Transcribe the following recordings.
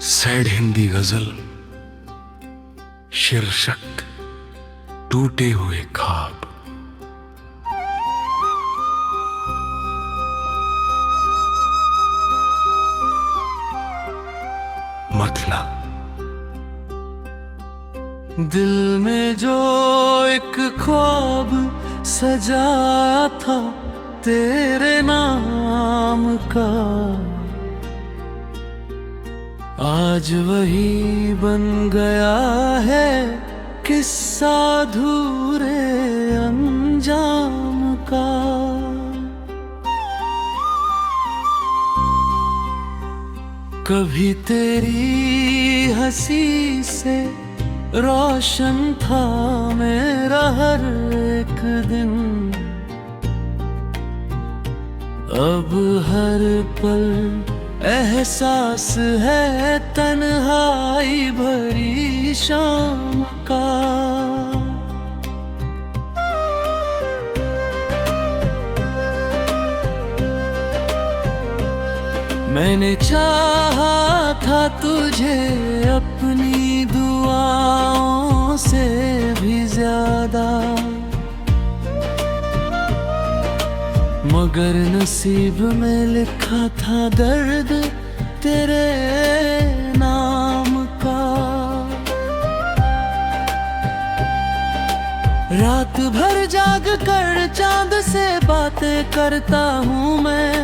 Sad Hindi गजल शीर्षक टूटे हुए ख्वाब। मतलब दिल में जो एक ख्वाब सजाया था तेरे नाम का, आज वही बन गया है किस्सा अधूरे अंजाम का। कभी तेरी हंसी से रोशन था मेरा हर एक दिन, अब हर पल एहसास है तन्हाई भरी शाम का। मैंने चाहा था तुझे अपनी दुआओं से भी ज्यादा, मगर नसीब में लिखा था दर्द तेरे नाम का। रात भर जाग कर चांद से बातें करता हूँ मैं,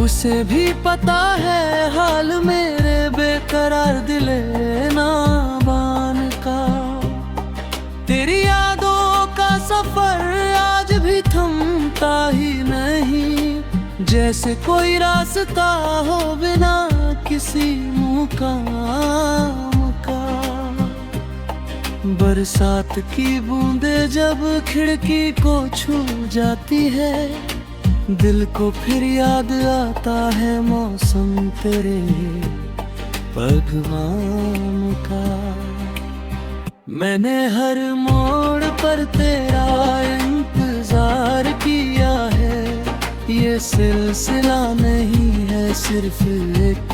उसे भी पता है हाल मेरे बेकरार दिले नाबान का। तेरी यादों का सफर आज भी थमता ही नहीं, जैसे कोई रास्ता हो बिना किसी मुकाम का। बरसात की बूंदें जब खिड़की को छू जाती है, दिल को फिर याद आता है मौसम तेरे भगवान का। मैंने हर मोड़ पर तेरा इंतजार किया है, ये सिलसिला नहीं है सिर्फ एक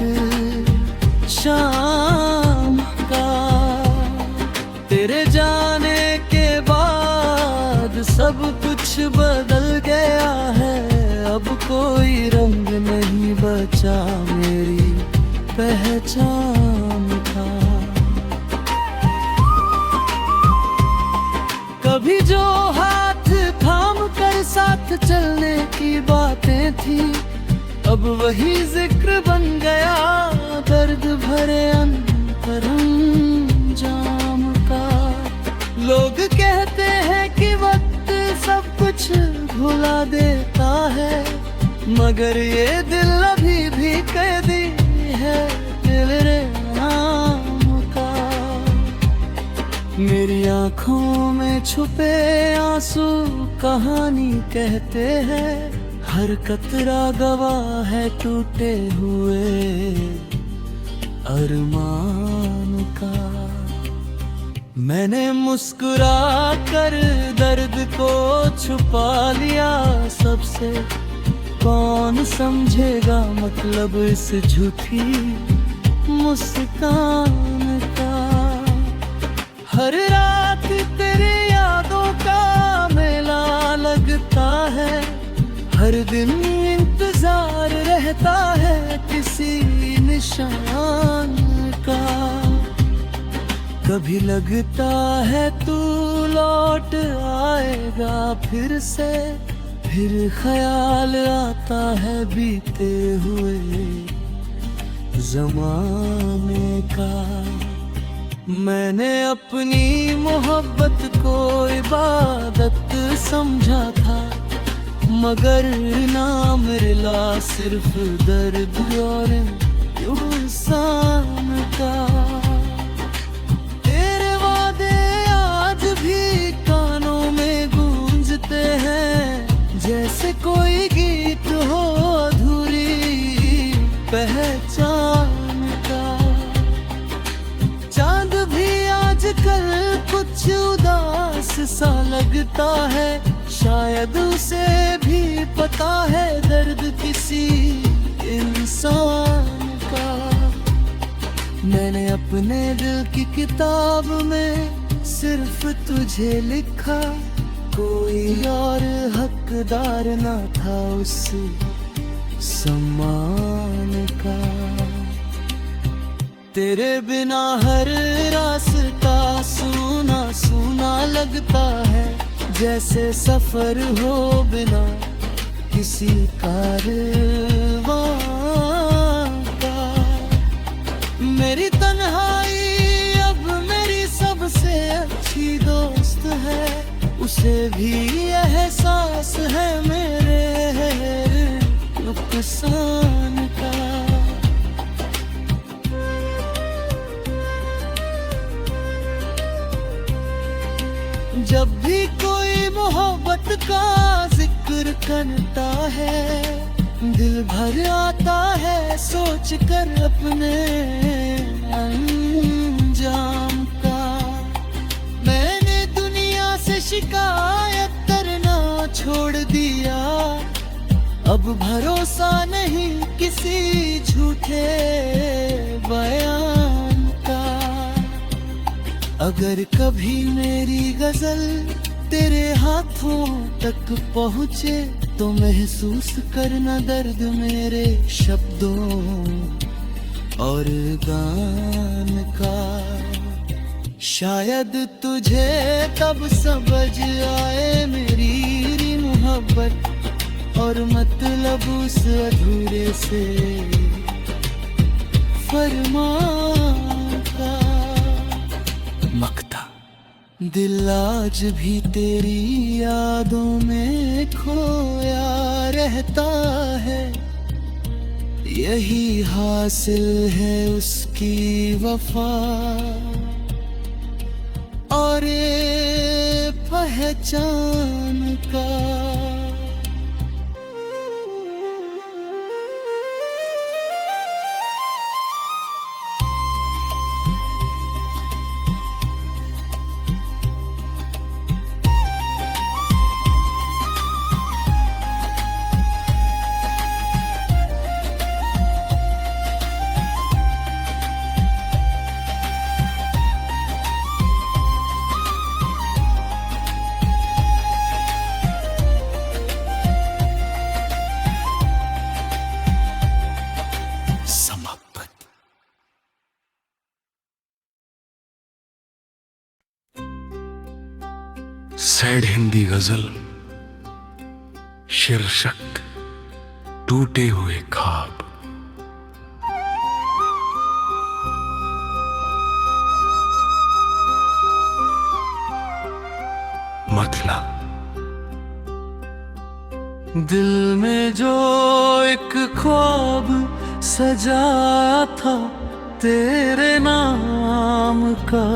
शाम का। तेरे जाने के बाद सब कुछ बदल गया है, अब कोई रंग नहीं बचा मेरी पहचान का। कभी जो हाथ थाम कर साथ चलने की बातें थी, अब वही जिक्र बन गया दर्द भरे अंतरंजाम का। लोग कहते हैं कि वक्त सब कुछ भुला देता है, मगर ये दिल अभी भी कैदी है तेरे नाम का। मेरी आँखों में छुपे आंसू कहानी कहते हैं, हर कतरा गवाह है टूटे हुए अरमान का। मैंने मुस्कुरा कर दर्द को छुपा लिया सबसे, कौन समझेगा मतलब इस झूठी मुस्कान का। हर रात तेरे यादों का मेला लगता है, हर दिन इंतजार रहता है किसी निशान का। कभी लगता है तू लौट आएगा फिर से, फिर ख्याल आता है बीते हुए ज़माने का। मैंने अपनी मोहब्बत को इबादत समझा था, मगर नाम रिला सिर्फ दर्द और इंसान का। तेरे वादे आज भी कानों में गूंजते हैं, जैसे कोई गीत हो अधूरी पहचान का। चांद भी आजकल कुछ उदास सा लगता है, शायद उसे भी पता है दर्द किसी इंसान का। मैंने अपने दिल की किताब में सिर्फ तुझे लिखा, कोई और हकदार ना था उस सम्मान का। तेरे बिना हर रास्ता सूना सूना लगता है, जैसे सफर हो बिना किसी कारवां का। मेरी तन्हाई अब मेरी सबसे अच्छी दोस्त है, उसे भी एहसास है मेरे नुकसान का। जब भी कोई मोहब्बत का जिक्र करता है, दिल भर आता है सोच कर अपने अंजाम का। मैंने दुनिया से शिकायत करना छोड़ दिया, अब भरोसा नहीं किसी झूठे बयान का। अगर कभी मेरी गजल तेरे हाथों तक पहुँचे, तो महसूस करना दर्द मेरे शब्दों और गान का। शायद तुझे तब समझ आए मेरी मोहब्बत और मतलब उस अधूरे से फरमान का। मक्ता दिल आज भी तेरी यादों में खोया रहता है, यही हासिल है उसकी वफा और पहचान का। सैड हिंदी गजल शीर्षक टूटे हुए ख्वाब। मतलब दिल में जो एक ख्वाब सजाया था तेरे नाम का,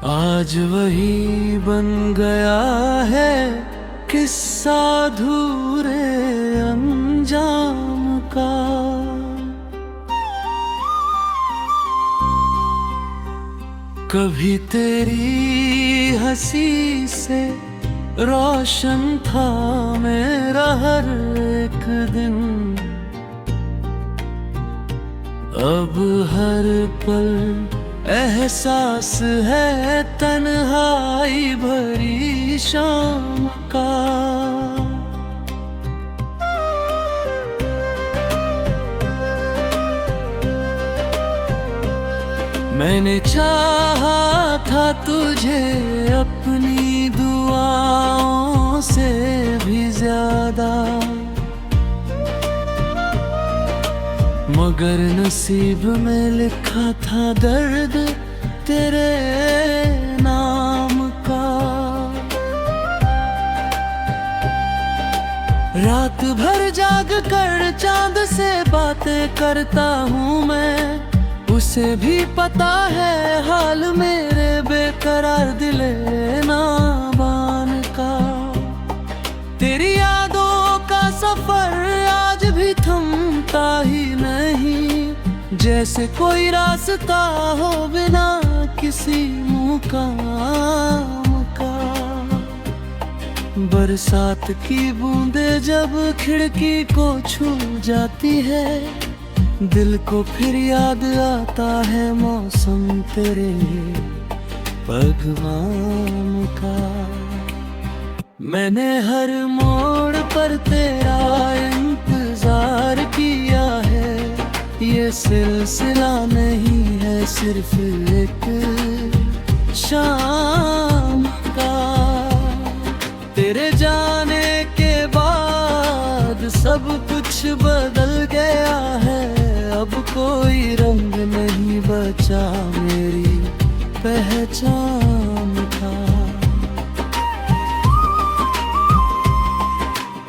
आज वही बन गया है किस्सा अधूरे अंजाम का। कभी तेरी हंसी से रोशन था मेरा हर एक दिन, अब हर पल एहसास है तन्हाई भरी शाम का। मैंने चाहा था तुझे अपनी दुआओं से भी ज्यादा, मगर नसीब में लिखा था दर्द तेरे नाम का। रात भर जाग कर चांद से बातें करता हूँ मैं, उसे भी पता है हाल मेरे बेकरार दिले नाबान का। तेरी यादों का सफर आज भी थमता ही नहीं, जैसे कोई रास्ता हो बिना किसी मुकाम का। बरसात की बूंदें जब खिड़की को छू जाती है, दिल को फिर याद आता है मौसम तेरे भगवान का। मैंने हर मोड़ पर तेरा इंतजार किया है, ये सिलसिला नहीं है सिर्फ एक शाम का। तेरे जाने के बाद सब कुछ बदल गया है, अब कोई रंग नहीं बचा मेरी पहचान का।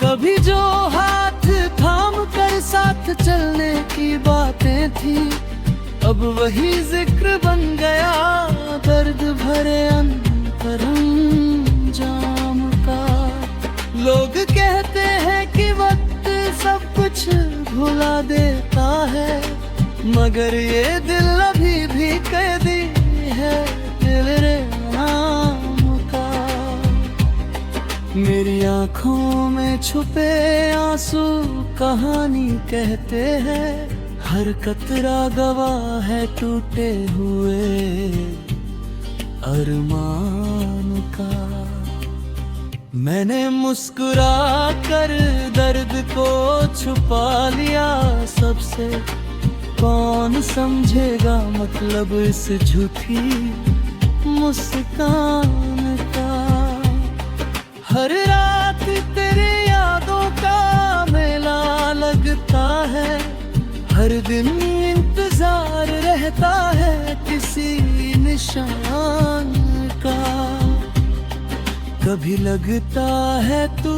कभी जो हाथ थाम कर साथ चलने की बातें थी, अब वही जिक्र बन गया दर्द भरे अंतरंजाम का। लोग कहते हैं कि वक्त सब कुछ भुला देता है, मगर ये दिल अभी भी कैदी है तेरे नाम का। मेरी आँखों में छुपे आंसू कहानी कहते हैं, हर कतरा गवाह है टूटे हुए अरमान का। मैंने मुस्कुरा कर दर्द को छुपा लिया सबसे, कौन समझेगा मतलब इस झूठी मुस्कान का। हर रात तेरे यादों का मेला लगता है, हर दिन इंतजार रहता है किसी निशान का। कभी लगता है तू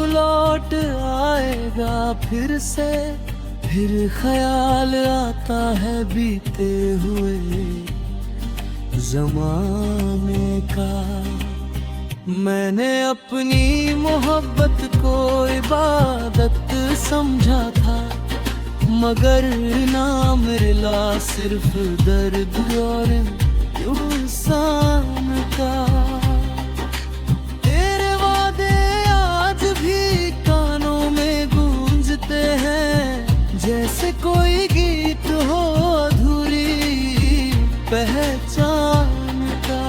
लौट आएगा फिर से, फिर ख्याल आता है बीते हुए ज़माने का। मैंने अपनी मोहब्बत को इबादत समझा था, मगर नाम रिला सिर्फ दर्द और इंसान का। तेरे वादे आज भी कानों में गूंजते हैं, जैसे कोई गीत हो अधूरी पहचान का।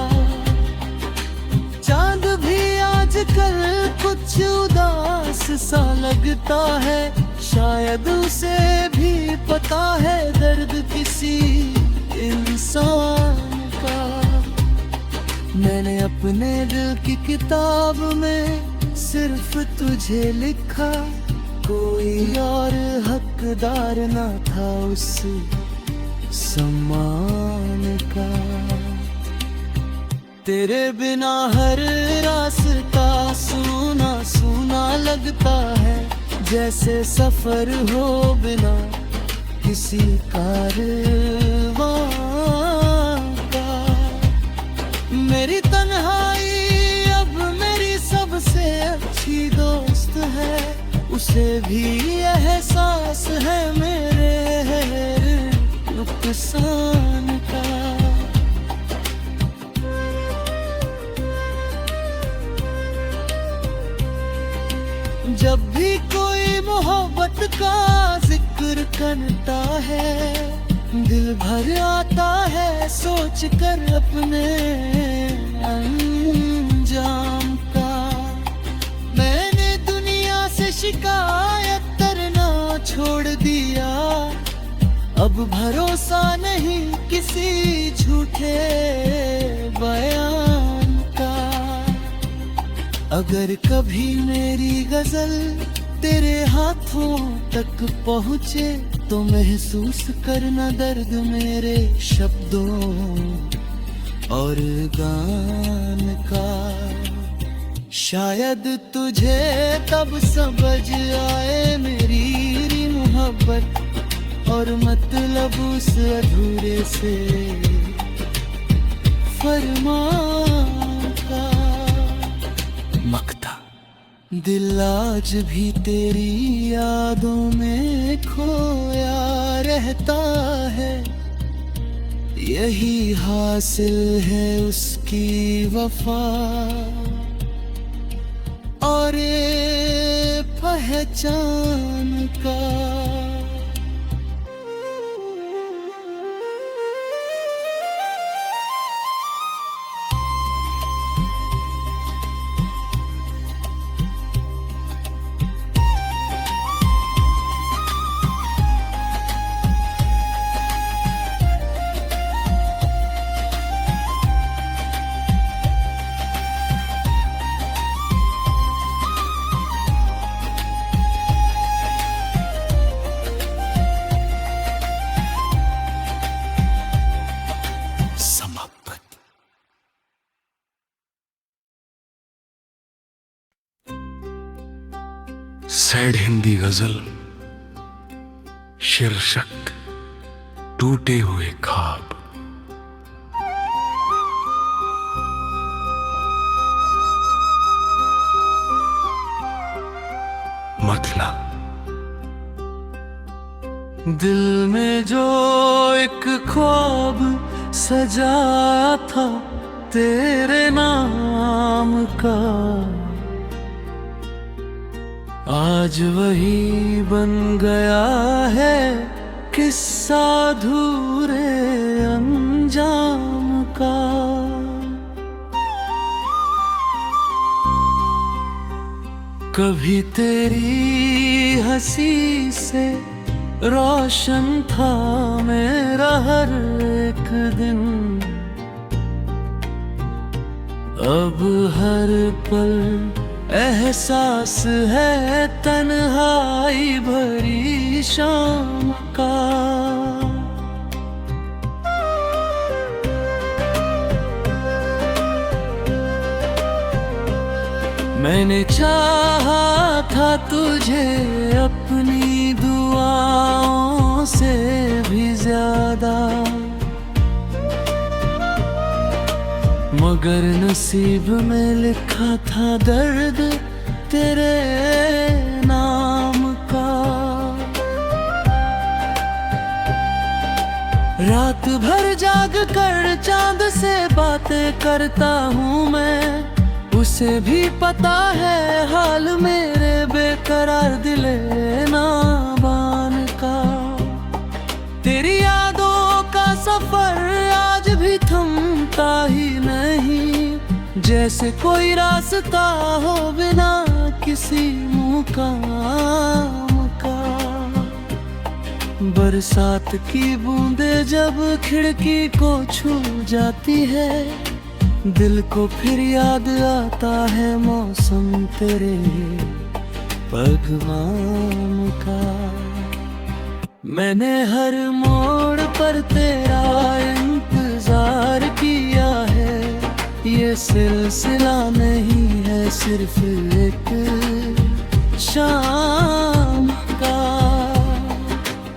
चांद भी आजकल कुछ उदास सा लगता है, शायद उसे भी पता है दर्द किसी इंसान का। मैंने अपने दिल की किताब में सिर्फ तुझे लिखा, कोई और हकदार ना था उस सम्मान का। तेरे बिना हर रास्ता सूना सूना लगता है, जैसे सफर हो बिना किसी कारवां का। मेरी तन्हाई अब मेरी सबसे अच्छी दोस्त है, उसे भी एहसास है मेरे नुकसान का। जब भी कोई मोहब्बत का जिक्र करता है, दिल भर आता है सोच कर अपने अंजाम का। मैंने दुनिया से शिकायत करना छोड़ दिया, अब भरोसा नहीं किसी झूठे बयान का। अगर कभी मेरी गजल तेरे हाथों तक पहुँचे, तो महसूस करना दर्द मेरे शब्दों और गान का। शायद तुझे तब समझ आए मेरी मोहब्बत और मतलब उस अधूरे से फरमान का। मक्ता दिल आज भी तेरी यादों में खोया रहता है, यही हासिल है उसकी वफा और पहचान का। सैड हिंदी गजल शीर्षक टूटे हुए ख्वाब। मतलब दिल में जो एक ख्वाब सजाया था तेरे नाम का, आज वही बन गया है किस्सा अधूरे अंजाम का। कभी तेरी हंसी से रोशन था मेरा हर एक दिन, अब हर पल एहसास है तन्हाई भरी शाम का। मैंने चाहा था तुझे अपनी दुआओं से भी ज्यादा, मगर नसीब में लिखा था दर्द तेरे नाम का। रात भर जाग कर चांद से बातें करता हूँ मैं, उसे भी पता है हाल मेरे बेकरार दिले नाबान का। तेरी यादों का सफर आज भी थमता ही नहीं, जैसे कोई रास्ता हो बिना किसी मुकाम का। बरसात की बूंदें जब खिड़की को छू जाती है, दिल को फिर याद आता है मौसम तेरे पैगाम का। मैंने हर मोड़ पर तेरा इंतजार किया है, ये सिलसिला नहीं है सिर्फ एक शाम का।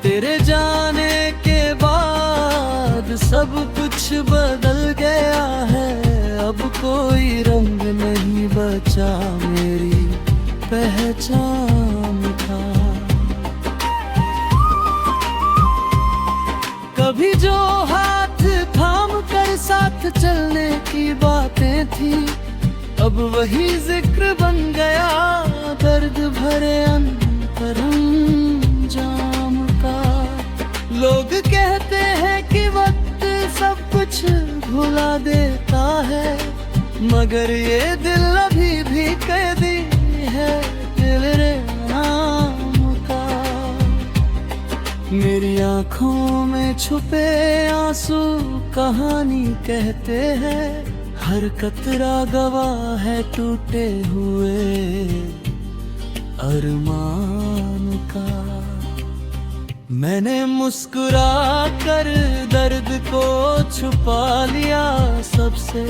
तेरे जाने के बाद सब कुछ बदल गया है, अब कोई रंग नहीं बचा मेरी पहचान का। कभी जो हाथ थाम कर साथ चलने की बातें थी, अब वही जिक्र बन गया दर्द भरे अंतरंजाम का। लोग कहते हैं कि वक्त सब कुछ भुला देता है, मगर ये दिल अभी भी कैदी है तेरे नाम का। मेरी आँखों में छुपे आंसू कहानी कहते हैं, हर कतरा गवाह है टूटे हुए अरमान का। मैंने मुस्कुरा कर दर्द को छुपा लिया सबसे,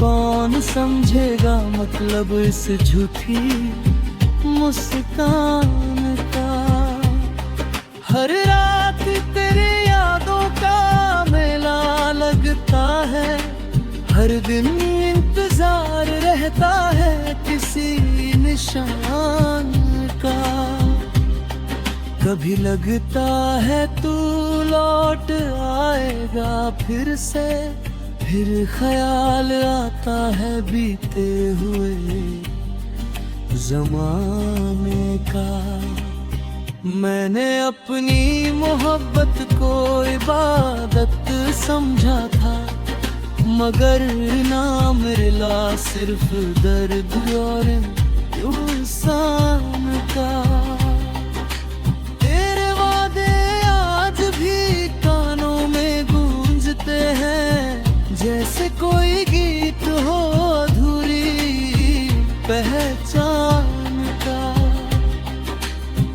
कौन समझेगा मतलब इस झूठी मुस्कान का। हर रात तेरे यादों का मेला लगता है, हर दिन इंतजार रहता है किसी निशान का। कभी लगता है तू लौट आएगा फिर से, फिर ख्याल आता है बीते हुए ज़माने का। मैंने अपनी मोहब्बत को इबादत समझा था, मगर नाम रिला सिर्फ दर्द और इंसान का। तेरे वादे आज भी कानों में गूंजते हैं, जैसे कोई गीत हो अधूरी पहचान का।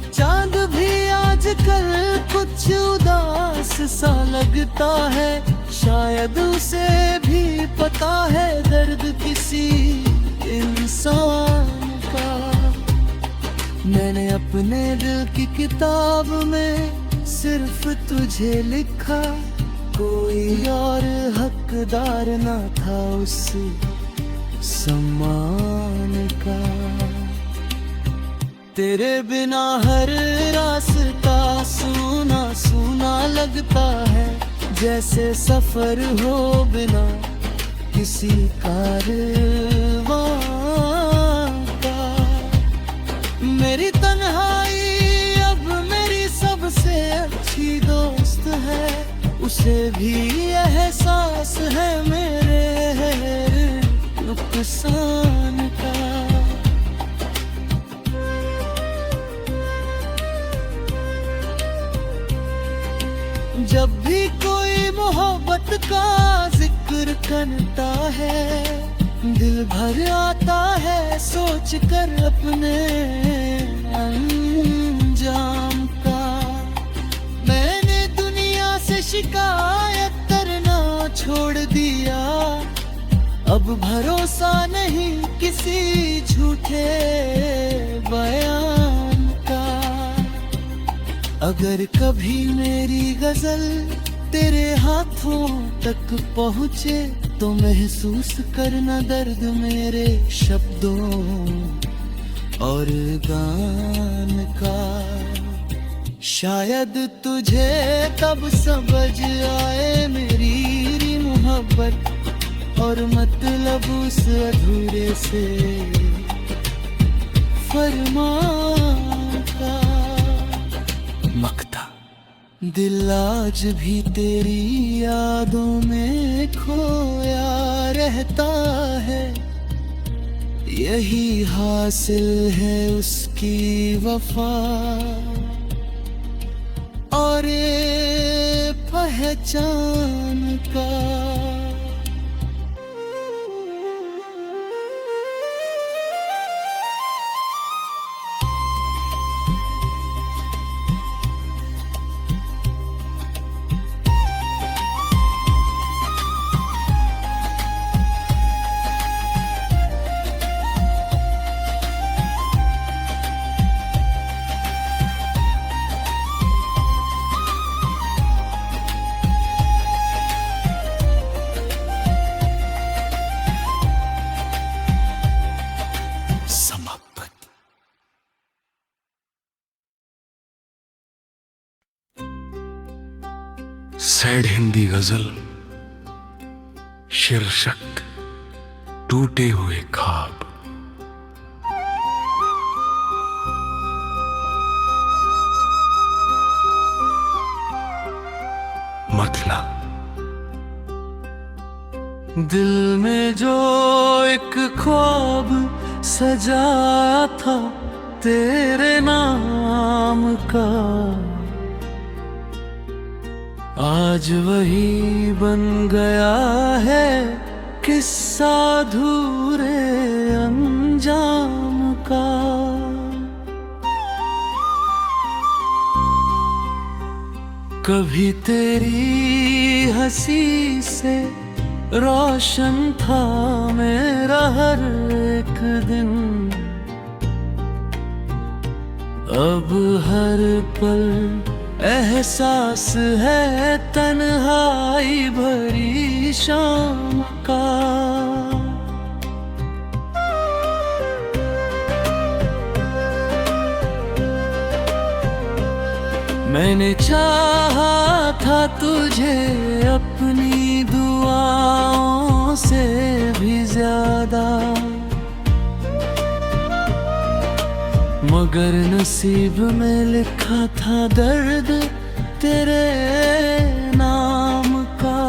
चांद भी आजकल कुछ उदास सा लगता है, शायद उसे भी पता है दर्द किसी इंसान का। मैंने अपने दिल की किताब में सिर्फ तुझे लिखा, कोई और हकदार ना था उस सम्मान का। तेरे बिना हर रास्ता सूना सूना लगता है, जैसे सफर हो बिना किसी कारवां का। मेरी तन्हाई अब मेरी सबसे अच्छी दोस्त है, उसे भी एहसास है मेरे नुकसान का। जब भी कोई मोहब्बत का जिक्र करता है, दिल भर आता है सोच कर अपने अंजाम का। मैंने दुनिया से शिकायत करना छोड़ दिया, अब भरोसा नहीं किसी झूठे बयान का। अगर कभी मेरी गजल तेरे हाथों तक पहुँचे, तो महसूस करना दर्द मेरे शब्दों और गान का। शायद तुझे तब समझ आए मेरी मोहब्बत और मतलब उस अधूरे से फरमान का। मक्ता दिल आज भी तेरी यादों में खोया रहता है, यही हासिल है उसकी वफा और पहचान का। समाप्त। सैड हिंदी गजल शीर्षक टूटे हुए ख्वाब। मतलब दिल में जो एक ख्वाब सजाया था तेरे नाम का, आज वही बन गया है किस्सा अधूरे अंजाम का। कभी तेरी हंसी से रोशन था मेरा हर एक दिन, अब हर पल एहसास है तन्हाई भरी शाम का। मैंने चाहा था तुझे अपनी दुआओं से भी ज्यादा, मगर नसीब में लिखा था दर्द तेरे नाम का।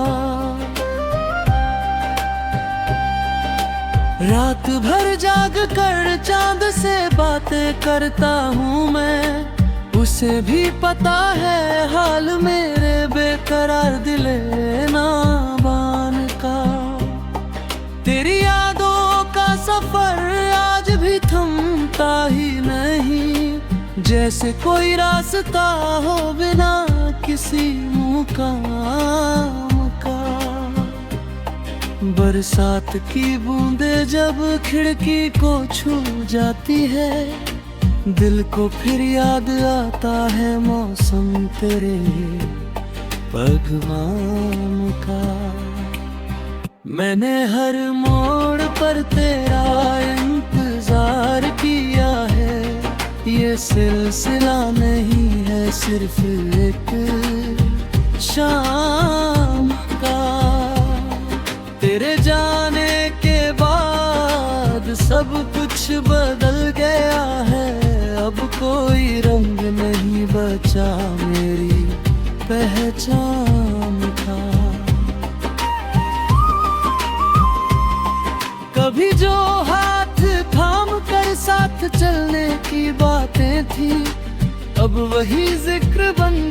रात भर जाग कर चांद से बातें करता हूँ मैं, उसे भी पता है हाल मेरे बेकरार दिले नाबान का। तेरी यादों का सफर आज भी थमता ही नहीं, जैसे कोई रास्ता हो बिना किसी मुकाम का। बरसात की बूंदें जब खिड़की को छू जाती है, दिल को फिर याद आता है मौसम तेरे भगवान का। मैंने हर मोड़ पर तेरा इंतजार किया है, ये सिलसिला नहीं है सिर्फ एक शाम का। तेरे जाने के बाद सब कुछ बदल गया है, अब कोई रंग नहीं बचा मेरी पहचान का। कभी जो हाथ थाम कर साथ चलने की बातें थी, अब वही जिक्र बन